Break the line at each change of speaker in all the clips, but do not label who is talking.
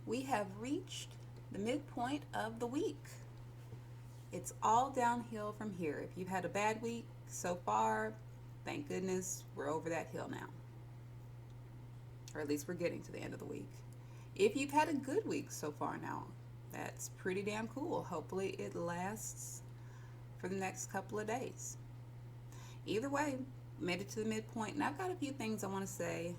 We have reached the midpoint of the week. It's all downhill from here. If you've had a bad week so far, thank goodness we're over that hill now. Or at least we're getting to the end of the week. If you've had a good week so far now, that's pretty damn cool. Hopefully it lasts for the next couple of days. Either way, made it to the midpoint, and I've got a few things I want to say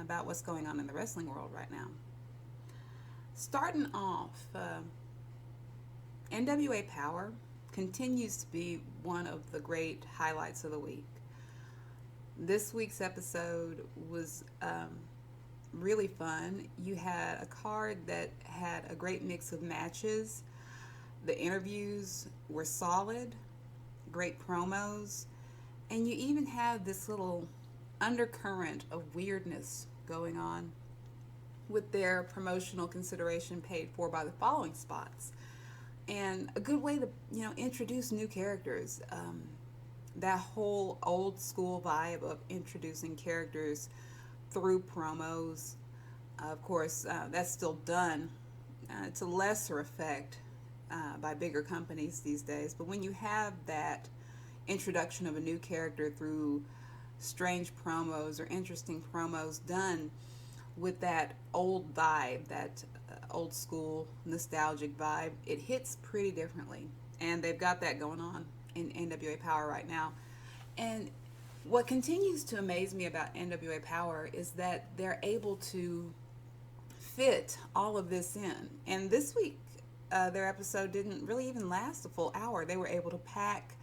about what's going on in the wrestling world right now. Starting off, NWA Powerrr continues to be one of the great highlights of the week. This week's episode was really fun. You had a card that had a great mix of matches. The interviews were solid, great promos, and you even had this little undercurrent of weirdness going on with their promotional consideration paid for by the following spots. And a good way to, introduce new characters. That whole old school vibe of introducing characters through promos. Of course, that's still done to lesser effect by bigger companies these days. But when you have that introduction of a new character through strange promos or interesting promos done with that old vibe, that old school nostalgic vibe, it hits pretty differently. And they've got that going on in NWA Powerrr right now. And what continues to amaze me about NWA Powerrr is that they're able to fit all of this in. And this week, their episode didn't really even last a full hour. They were able to pack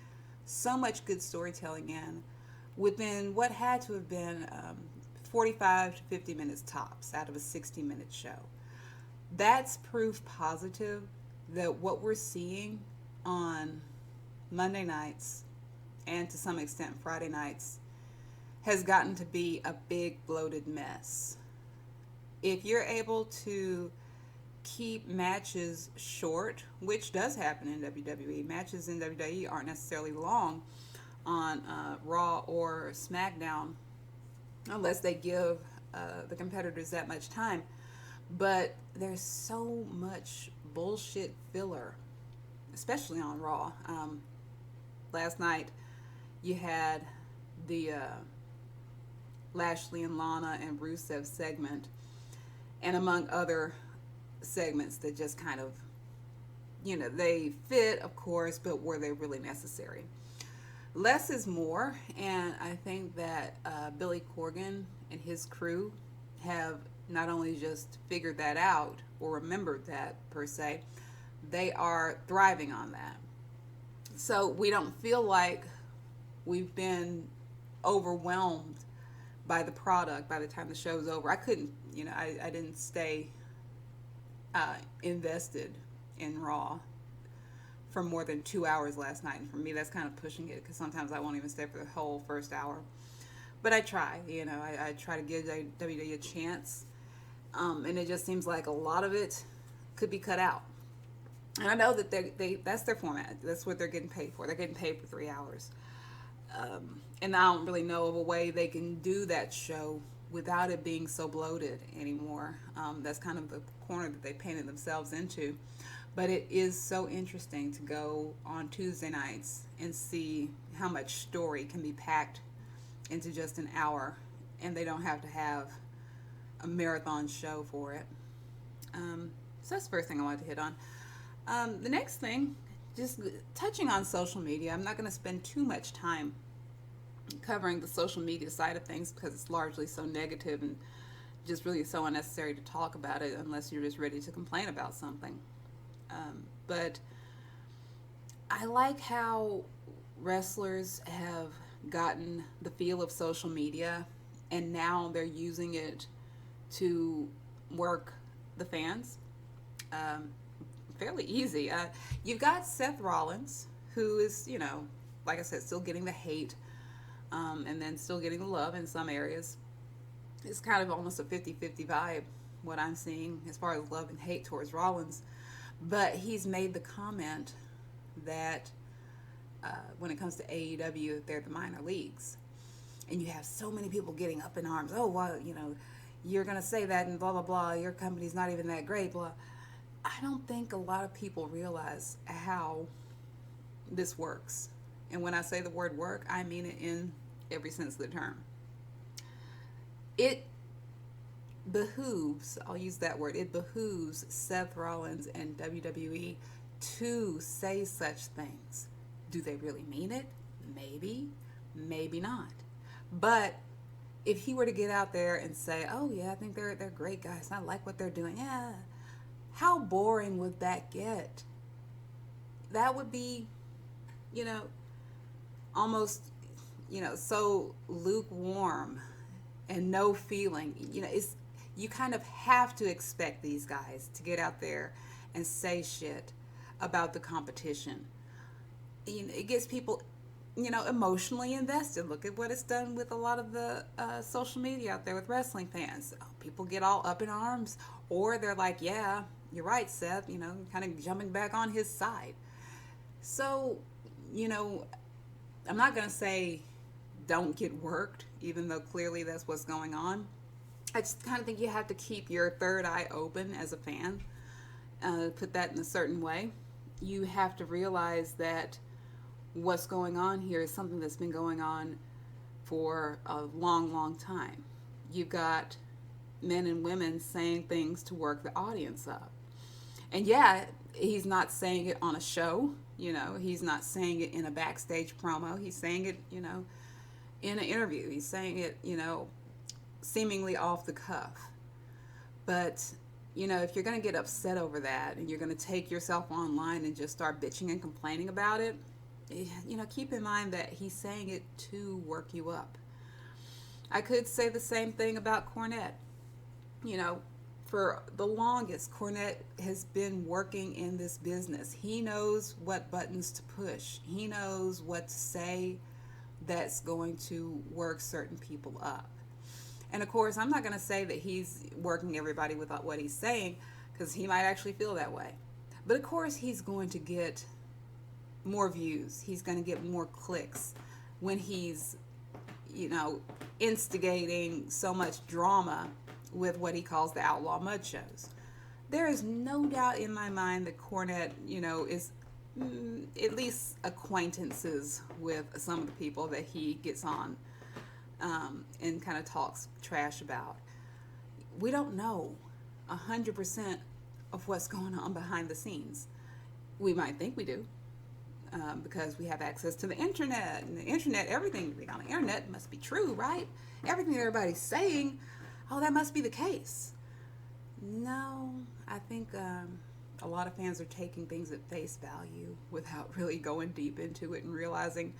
so much good storytelling in within what had to have been 45 to 50 minutes tops out of a 60-minute show. That's proof positive that what we're seeing on Monday nights and to some extent Friday nights has gotten to be a big bloated mess. If you're able to keep matches short, which does happen in WWE, matches in WWE aren't necessarily long on Raw or SmackDown unless they give the competitors that much time. But there's so much bullshit filler, especially on Raw. Last night you had the Lashley and Lana and Rusev segment, and among other segments that just kind of, they fit, of course, but were they really necessary? Less is more, and I think that Billy Corgan and his crew have not only just figured that out or remembered that per se, they are thriving on that. So we don't feel like we've been overwhelmed by the product by the time the show's over. I couldn't, I didn't stay invested in Raw for more than 2 hours last night. And for me, that's kind of pushing it because sometimes I won't even stay for the whole first hour. But I try, I try to give WWE a chance. And it just seems like a lot of it could be cut out. And I know that they that's their format. That's what they're getting paid for. They're getting paid for 3 hours. And I don't really know of a way they can do that show without it being so bloated anymore. That's kind of the corner that they painted themselves into. But it is so interesting to go on Tuesday nights and see how much story can be packed into just an hour, and they don't have to have a marathon show for it. So that's the first thing I wanted to hit on. The next thing, just touching on social media. I'm not going to spend too much time covering the social media side of things because it's largely so negative and just really so unnecessary to talk about it unless you're just ready to complain about something. But I like how wrestlers have gotten the feel of social media, and now they're using it to work the fans. Fairly easy. You've got Seth Rollins, who is, like I said, still getting the hate, and then still getting the love in some areas. It's kind of almost a 50-50 vibe, what I'm seeing as far as love and hate towards Rollins. But he's made the comment that when it comes to AEW, they're the minor leagues. And you have so many people getting up in arms. Oh, well, you're going to say that and blah, blah, blah. Your company's not even that great, blah. I don't think a lot of people realize how this works. And when I say the word work, I mean it in every sense of the term. It behooves, I'll use that word, it behooves Seth Rollins and WWE to say such things. Do they really mean it? Maybe, maybe not. But if he were to get out there and say, "Oh yeah, I think they're great guys. I like what they're doing." Yeah. How boring would that get? That would be, you know, almost, so lukewarm and no feeling. You kind of have to expect these guys to get out there and say shit about the competition. It gets people, emotionally invested. Look at what it's done with a lot of the social media out there with wrestling fans. People get all up in arms, or they're like, yeah, you're right, Seth, kind of jumping back on his side. So, I'm not going to say don't get worked, even though clearly that's what's going on. I just kind of think you have to keep your third eye open as a fan, put that in a certain way. You have to realize that what's going on here is something that's been going on for a long, long time. You've got men and women saying things to work the audience up. And yeah, he's not saying it on a show, he's not saying it in a backstage promo. He's saying it, in an interview. He's saying it, seemingly off the cuff. But, if you're going to get upset over that and you're going to take yourself online and just start bitching and complaining about it, keep in mind that he's saying it to work you up. I could say the same thing about Cornette. For the longest, Cornette has been working in this business. He knows what buttons to push. He knows what to say that's going to work certain people up. And of course, I'm not going to say that he's working everybody with what he's saying, because he might actually feel that way. But of course, he's going to get more views. He's going to get more clicks when he's, instigating so much drama with what he calls the Outlaw Mud shows. There is no doubt in my mind that Cornette, is at least acquaintances with some of the people that he gets on and kind of talks trash about. We don't know 100% of what's going on behind the scenes. We might think we do, because we have access to the internet. And the internet, everything you read on the internet must be true, right? Everything everybody's saying, oh, that must be the case. No, I think a lot of fans are taking things at face value without really going deep into it and realizing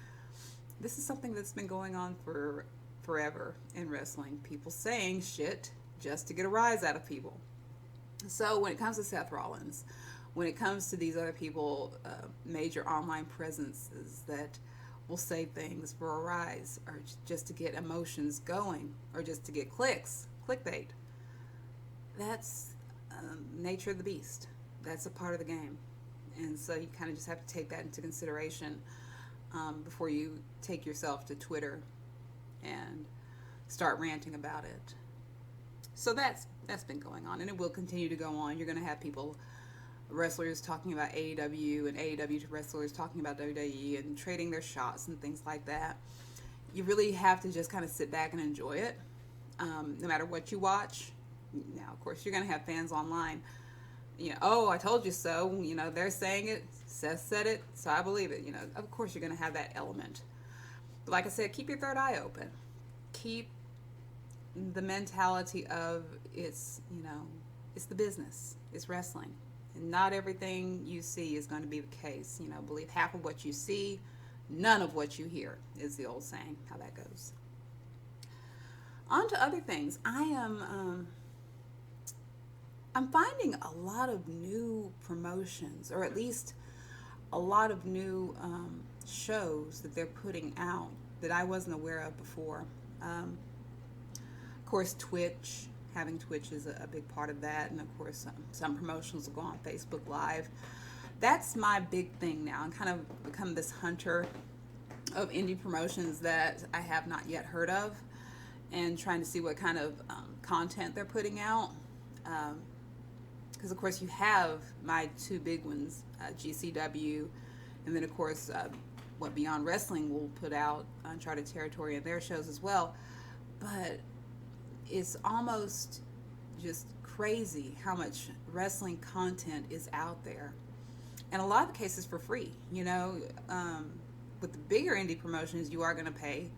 this is something that's been going on for forever in wrestling. People saying shit just to get a rise out of people. So when it comes to Seth Rollins, when it comes to these other people, major online presences that will say things for a rise or just to get emotions going or just to get clicks, clickbait, that's nature of the beast. That's a part of the game. And so you kind of just have to take that into consideration before you take yourself to Twitter and start ranting about it. So that's been going on, and it will continue to go on. You're going to have wrestlers talking about AEW, and AEW wrestlers talking about WWE and trading their shots and things like that. You really have to just kind of sit back and enjoy it, no matter what you watch. Now, of course, you're going to have fans online. Oh, I told you so. They're saying it. Seth said it, so I believe it. Of course, you're going to have that element. But like I said, keep your third eye open. Keep the mentality of it's the business. It's wrestling. And not everything you see is going to be the case. Believe half of what you see, none of what you hear, is the old saying, how that goes. On to other things. I'm finding a lot of new promotions, or at least a lot of new shows that they're putting out that I wasn't aware of before. Of course, Twitch. Having Twitch is a big part of that, and of course some promotions will go on Facebook Live. That's my big thing now. I'm kind of become this hunter of indie promotions that I have not yet heard of, and trying to see what kind of content they're putting out. Because, of course, you have my two big ones, GCW, and then, of course, what Beyond Wrestling will put out, Uncharted Territory, and their shows as well. But it's almost just crazy how much wrestling content is out there. And a lot of the cases for free. With the bigger indie promotions, you are going to pay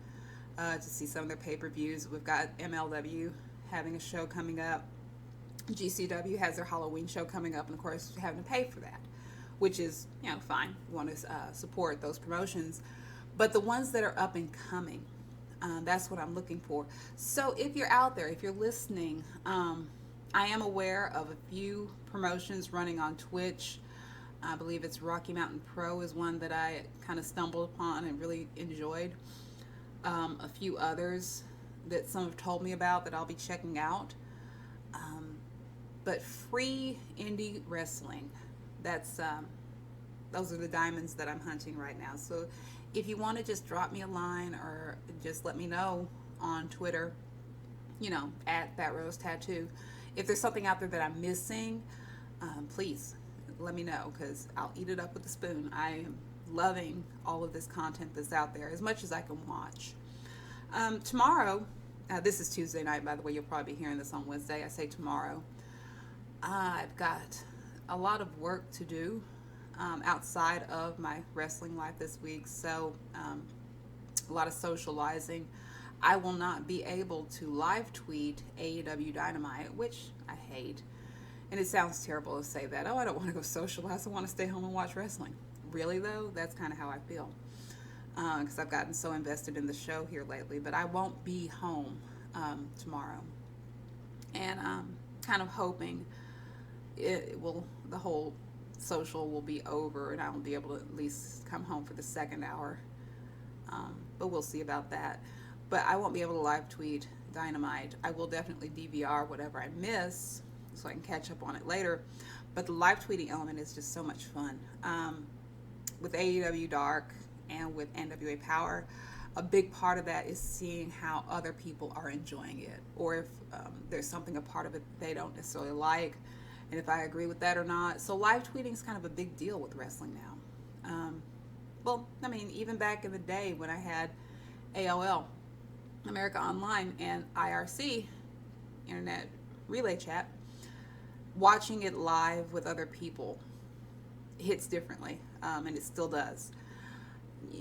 to see some of their pay-per-views. We've got MLW having a show coming up. GCW has their Halloween show coming up, and of course, you're having to pay for that, which is, fine. You want to support those promotions. But the ones that are up and coming, that's what I'm looking for. So if you're out there, if you're listening, I am aware of a few promotions running on Twitch. I believe it's Rocky Mountain Pro is one that I kind of stumbled upon and really enjoyed. A few others that some have told me about that I'll be checking out. But free indie wrestling, those are the diamonds that I'm hunting right now. So if you want to just drop me a line or just let me know on Twitter, at That Rose Tattoo, if there's something out there that I'm missing, please let me know, because I'll eat it up with a spoon. I am loving all of this content that's out there as much as I can watch. Tomorrow, this is Tuesday night, by the way. You'll probably be hearing this on Wednesday. I say tomorrow. I've got a lot of work to do outside of my wrestling life this week, so a lot of socializing. I will not be able to live tweet AEW Dynamite, which I hate. And it sounds terrible to say that. Oh, I don't want to go socialize. I want to stay home and watch wrestling. Really, though? That's kind of how I feel. Because I've gotten so invested in the show here lately. But I won't be home tomorrow. And I'm kind of hoping the whole social will be over and I will be able to at least come home for the second hour. But we'll see about that. But I won't be able to live tweet Dynamite. I will definitely DVR whatever I miss so I can catch up on it later. But the live tweeting element is just so much fun. With AEW Dark and with NWA Powerrr, a big part of that is seeing how other people are enjoying it, or if there's something, a part of it they don't necessarily like, and if I agree with that or not. So live tweeting is kind of a big deal with wrestling now. Even back in the day when I had AOL, America Online, and IRC, Internet Relay Chat, watching it live with other people hits differently, and it still does.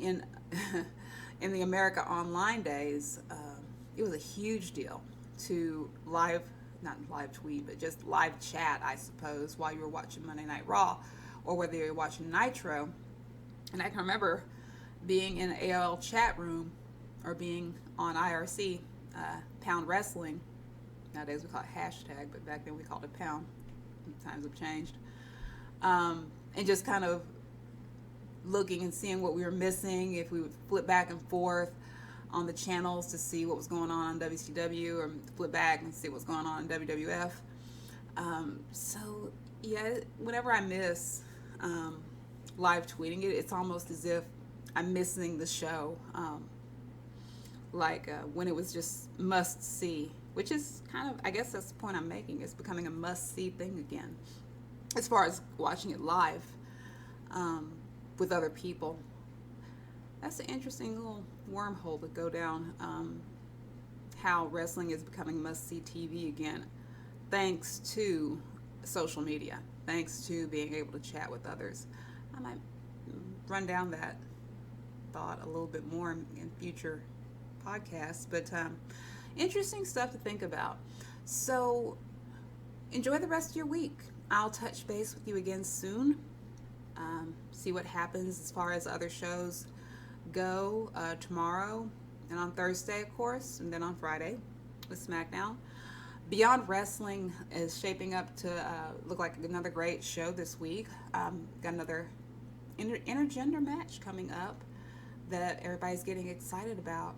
In the America Online days, it was a huge deal to not live tweet, but just live chat, I suppose, while you were watching Monday Night Raw, or whether you were watching Nitro. And I can remember being in an AOL chat room, or being on IRC, Pound Wrestling. Nowadays we call it hashtag, but back then we called it Pound. Times have changed. And just kind of looking and seeing what we were missing, if we would flip back and forth on the channels to see what was going on WCW, or flip back and see what's going on in WWF. Whenever I miss live tweeting it, it's almost as if I'm missing the show. When it was just must see, which is kind of, I guess that's the point I'm making. It's becoming a must see thing again, as far as watching it live with other people. That's an interesting little wormhole to go down, how wrestling is becoming must see TV again, thanks to social media, thanks to being able to chat with others. I might run down that thought a little bit more in future podcasts, but interesting stuff to think about. So enjoy the rest of your week. I'll touch base with you again soon. See what happens as far as other shows go tomorrow and on Thursday, of course, and then on Friday with SmackDown. Beyond Wrestling is shaping up to look like another great show this week. Got another intergender match coming up that everybody's getting excited about.